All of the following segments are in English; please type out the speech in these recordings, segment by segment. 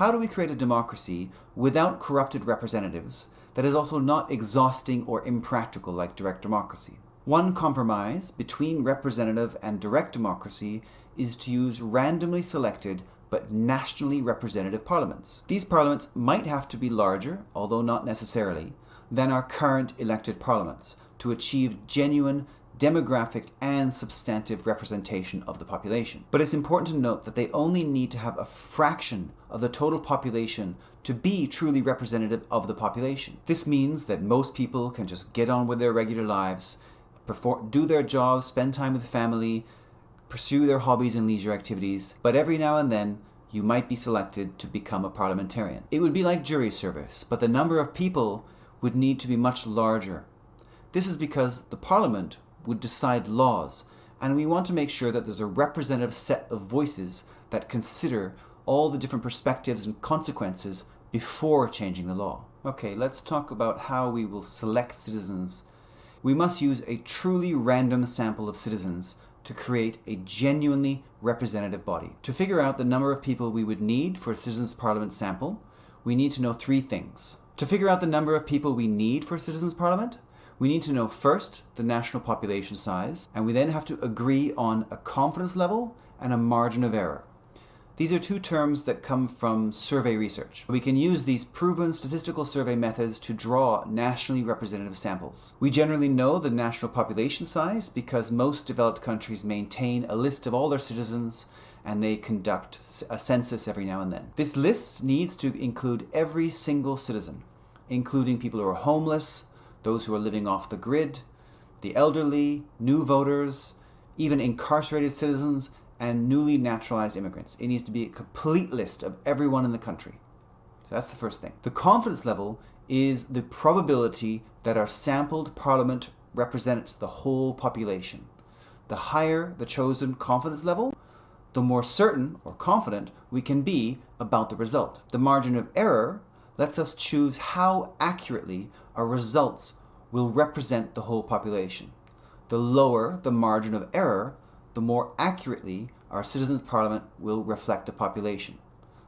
How do we create a democracy without corrupted representatives that is also not exhausting or impractical like direct democracy? One compromise between representative and direct democracy is to use randomly selected but nationally representative parliaments. These parliaments might have to be larger, although not necessarily, than our current elected parliaments to achieve genuine demographic and substantive representation of the population. But it's important to note that they only need to have a fraction of the total population to be truly representative of the population. This means that most people can just get on with their regular lives, do their jobs, spend time with family, pursue their hobbies and leisure activities, but every now and then you might be selected to become a parliamentarian. It would be like jury service, but the number of people would need to be much larger. This is because the parliament would decide laws, and we want to make sure that there's a representative set of voices that consider all the different perspectives and consequences before changing the law. Okay, let's talk about how we will select citizens. We must use a truly random sample of citizens to create a genuinely representative body. To figure out the number of people we would need for a citizens' parliament sample, we need to know three things. To figure out the number of people we need for a citizens' parliament, we need to know first the national population size, and we then have to agree on a confidence level and a margin of error. These are two terms that come from survey research. We can use these proven statistical survey methods to draw nationally representative samples. We generally know the national population size because most developed countries maintain a list of all their citizens and they conduct a census every now and then. This list needs to include every single citizen, including people who are homeless, those who are living off the grid, the elderly, new voters, even incarcerated citizens, and newly naturalized immigrants. It needs to be a complete list of everyone in the country. So that's the first thing. The confidence level is the probability that our sampled parliament represents the whole population. The higher the chosen confidence level, the more certain or confident we can be about the result. The margin of error lets us choose how accurately our results will represent the whole population. The lower the margin of error, the more accurately our citizens' parliament will reflect the population.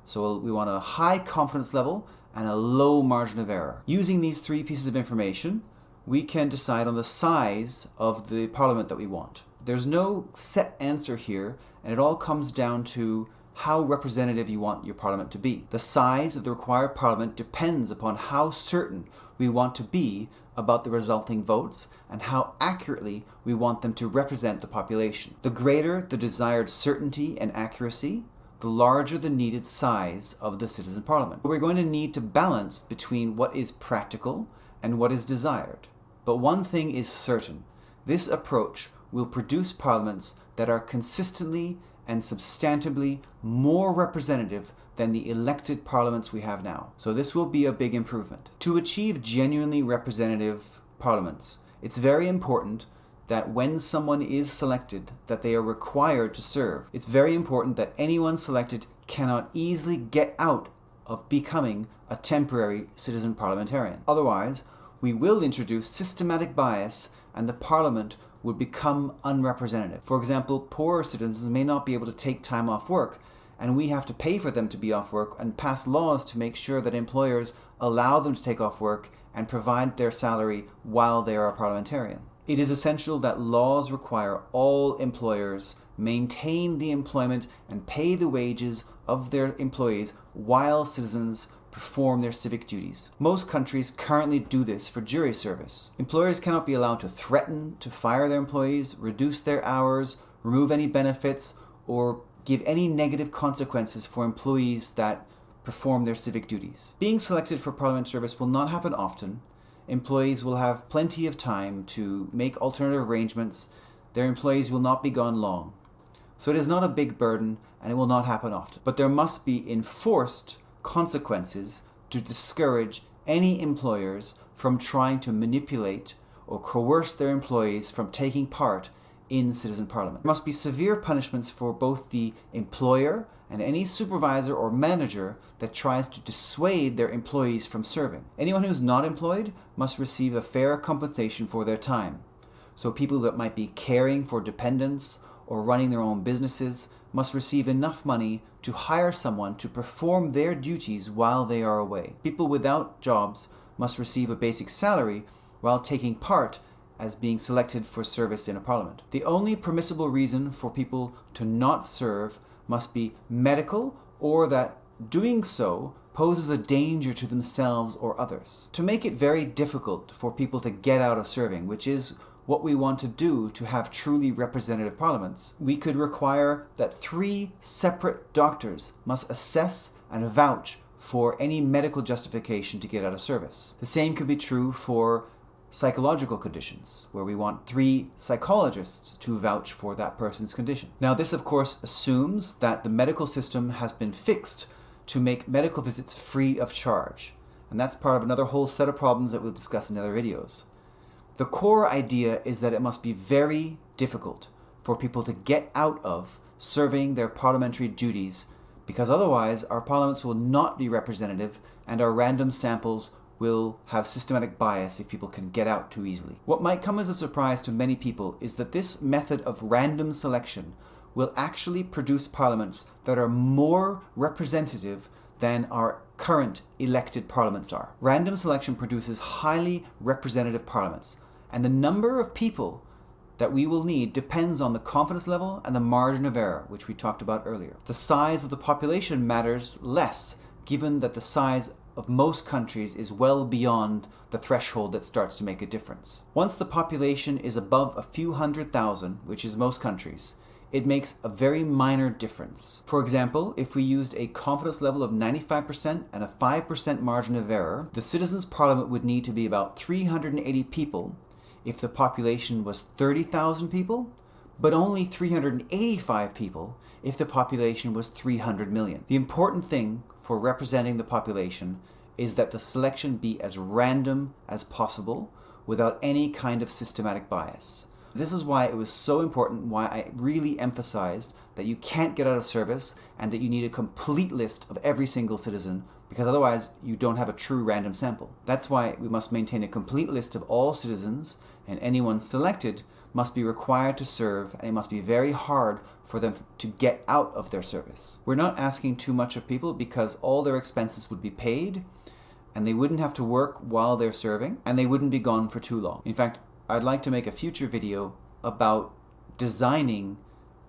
So we want a high confidence level and a low margin of error. Using these three pieces of information, we can decide on the size of the parliament that we want. There's no set answer here, and it all comes down to how representative you want your parliament to be. The size of the required parliament depends upon how certain we want to be about the resulting votes and how accurately we want them to represent the population. The greater the desired certainty and accuracy, the larger the needed size of the citizen parliament. We're going to need to balance between what is practical and what is desired. But one thing is certain: this approach will produce parliaments that are consistently and substantively more representative than the elected parliaments we have now. So this will be a big improvement. To achieve genuinely representative parliaments, it's very important that when someone is selected, that they are required to serve. It's very important that anyone selected cannot easily get out of becoming a temporary citizen parliamentarian. Otherwise, we will introduce systematic bias and the parliament would become unrepresentative. For example, poorer citizens may not be able to take time off work, and we have to pay for them to be off work and pass laws to make sure that employers allow them to take off work and provide their salary while they are a parliamentarian. It is essential that laws require all employers maintain the employment and pay the wages of their employees while citizens perform their civic duties. Most countries currently do this for jury service. Employers cannot be allowed to threaten to fire their employees, reduce their hours, remove any benefits, or give any negative consequences for employees that perform their civic duties. Being selected for parliament service will not happen often. Employees will have plenty of time to make alternative arrangements. Their employees will not be gone long. So it is not a big burden and it will not happen often. But there must be enforced consequences to discourage any employers from trying to manipulate or coerce their employees from taking part in citizen parliament. There must be severe punishments for both the employer and any supervisor or manager that tries to dissuade their employees from serving. Anyone who's not employed must receive a fair compensation for their time. So people that might be caring for dependents or running their own businesses must receive enough money to hire someone to perform their duties while they are away. People without jobs must receive a basic salary while taking part as being selected for service in a parliament. The only permissible reason for people to not serve must be medical, or that doing so poses a danger to themselves or others. To make it very difficult for people to get out of serving, which is what we want to do to have truly representative parliaments, we could require that 3 separate doctors must assess and vouch for any medical justification to get out of service. The same could be true for psychological conditions, where we want 3 psychologists to vouch for that person's condition. Now, this of course assumes that the medical system has been fixed to make medical visits free of charge, and that's part of another whole set of problems that we'll discuss in other videos. The core idea is that it must be very difficult for people to get out of serving their parliamentary duties, because otherwise our parliaments will not be representative and our random samples will have systematic bias if people can get out too easily. What might come as a surprise to many people is that this method of random selection will actually produce parliaments that are more representative than our current elected parliaments are. Random selection produces highly representative parliaments, and the number of people that we will need depends on the confidence level and the margin of error, which we talked about earlier. The size of the population matters less, given that the size of most countries is well beyond the threshold that starts to make a difference. Once the population is above a few 100,000, which is most countries, it makes a very minor difference. For example, if we used a confidence level of 95% and a 5% margin of error, the citizens' parliament would need to be about 380 people if the population was 30,000 people, but only 385 people if the population was 300 million. The important thing for representing the population is that the selection be as random as possible without any kind of systematic bias. This is why it was so important, why I really emphasized that you can't get out of service and that you need a complete list of every single citizen, because otherwise you don't have a true random sample. That's why we must maintain a complete list of all citizens, and anyone selected must be required to serve, and it must be very hard for them to get out of their service. We're not asking too much of people because all their expenses would be paid, and they wouldn't have to work while they're serving, and they wouldn't be gone for too long. In fact, I'd like to make a future video about designing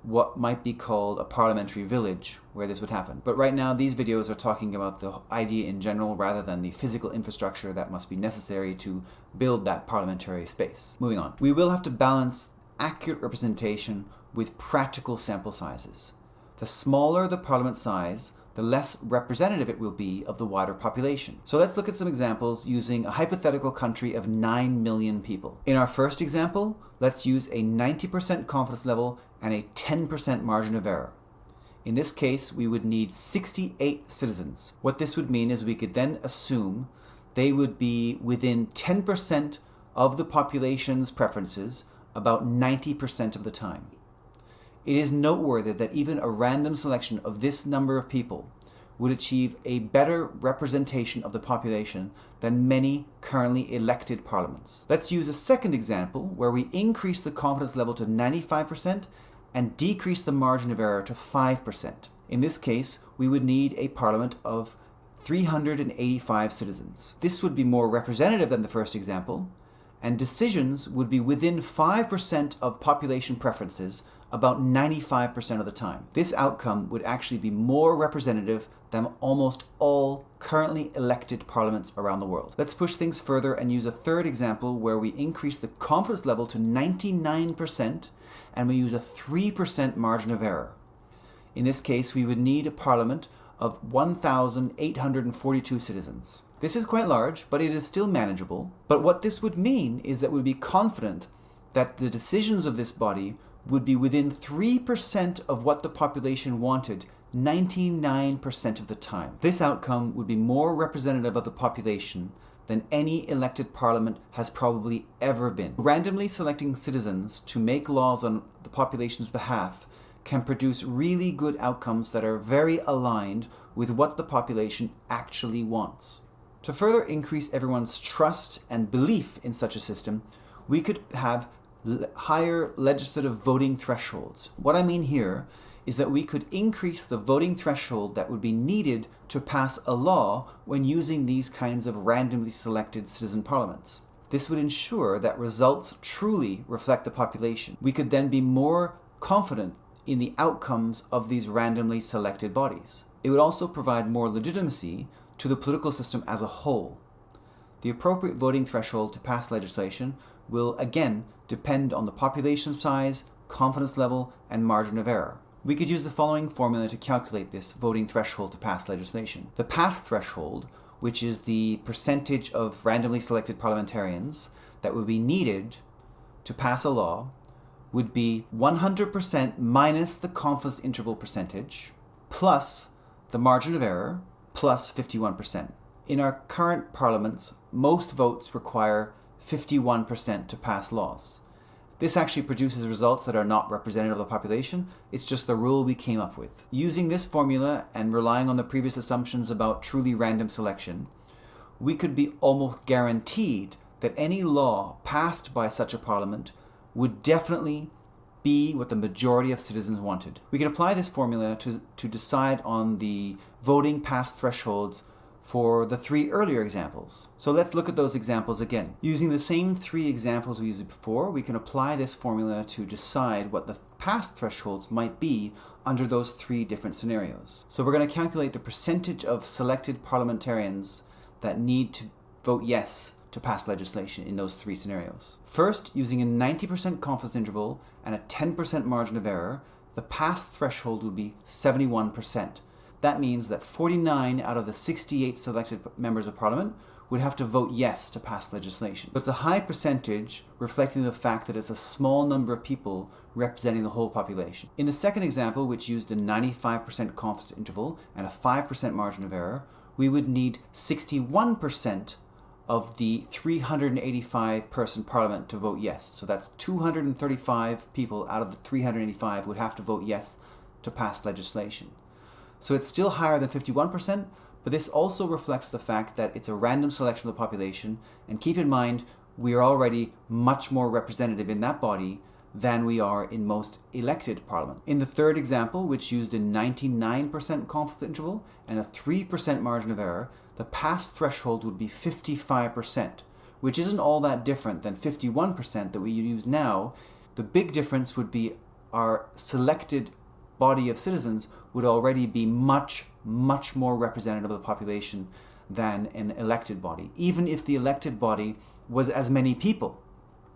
what might be called a parliamentary village where this would happen. But right now, these videos are talking about the idea in general rather than the physical infrastructure that must be necessary to build that parliamentary space. Moving on. We will have to balance accurate representation with practical sample sizes. The smaller the parliament size, the less representative it will be of the wider population. So let's look at some examples using a hypothetical country of 9 million people. In our first example, let's use a 90% confidence level and a 10% margin of error. In this case, we would need 68 citizens. What this would mean is we could then assume they would be within 10% of the population's preferences about 90% of the time. It is noteworthy that even a random selection of this number of people would achieve a better representation of the population than many currently elected parliaments. Let's use a second example where we increase the confidence level to 95% and decrease the margin of error to 5%. In this case, we would need a parliament of 385 citizens. This would be more representative than the first example, and decisions would be within 5% of population preferences about 95% of the time. This outcome would actually be more representative than almost all currently elected parliaments around the world. Let's push things further and use a third example where we increase the confidence level to 99% and we use a 3% margin of error. In this case, we would need a parliament of 1,842 citizens. This is quite large, but it is still manageable. But what this would mean is that we'd be confident that the decisions of this body would be within 3% of what the population wanted 99% of the time. This outcome would be more representative of the population than any elected parliament has probably ever been. Randomly selecting citizens to make laws on the population's behalf can produce really good outcomes that are very aligned with what the population actually wants. To further increase everyone's trust and belief in such a system, we could have higher legislative voting thresholds. What I mean here is that we could increase the voting threshold that would be needed to pass a law when using these kinds of randomly selected citizen parliaments. This would ensure that results truly reflect the population. We could then be more confident in the outcomes of these randomly selected bodies. It would also provide more legitimacy to the political system as a whole. The appropriate voting threshold to pass legislation will again depend on the population size, confidence level, and margin of error. We could use the following formula to calculate this voting threshold to pass legislation. The pass threshold, which is the percentage of randomly selected parliamentarians that would be needed to pass a law, would be 100% minus the confidence interval percentage, plus the margin of error, plus 51%. In our current parliaments, most votes require 51% to pass laws. This actually produces results that are not representative of the population. It's just the rule we came up with. Using this formula and relying on the previous assumptions about truly random selection, we could be almost guaranteed that any law passed by such a parliament would definitely be what the majority of citizens wanted. We can apply this formula to decide on the voting pass thresholds for the three earlier examples. So let's look at those examples again. Using the same three examples we used before, we can apply this formula to decide what the pass thresholds might be under those three different scenarios. So we're going to calculate the percentage of selected parliamentarians that need to vote yes to pass legislation in those three scenarios. First, using a 90% confidence interval and a 10% margin of error, the pass threshold would be 71%. That means that 49 out of the 68 selected members of parliament would have to vote yes to pass legislation. But it's a high percentage, reflecting the fact that it's a small number of people representing the whole population. In the second example, which used a 95% confidence interval and a 5% margin of error, we would need 61% of the 385 person parliament to vote yes. So that's 235 people out of the 385 would have to vote yes to pass legislation. So it's still higher than 51%, but this also reflects the fact that it's a random selection of the population, and keep in mind, we are already much more representative in that body than we are in most elected parliament. In the third example, which used a 99% confidence interval and a 3% margin of error, the pass threshold would be 55%, which isn't all that different than 51% that we use now. The big difference would be our selected body of citizens would already be much more representative of the population than an elected body, even if the elected body was as many people.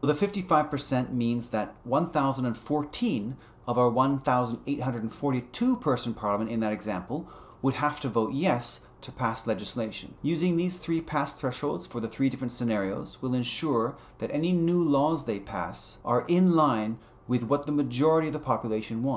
The 55% means that 1,014 of our 1,842 person parliament in that example would have to vote yes to pass legislation. Using these three pass thresholds for the three different scenarios will ensure that any new laws they pass are in line with what the majority of the population want.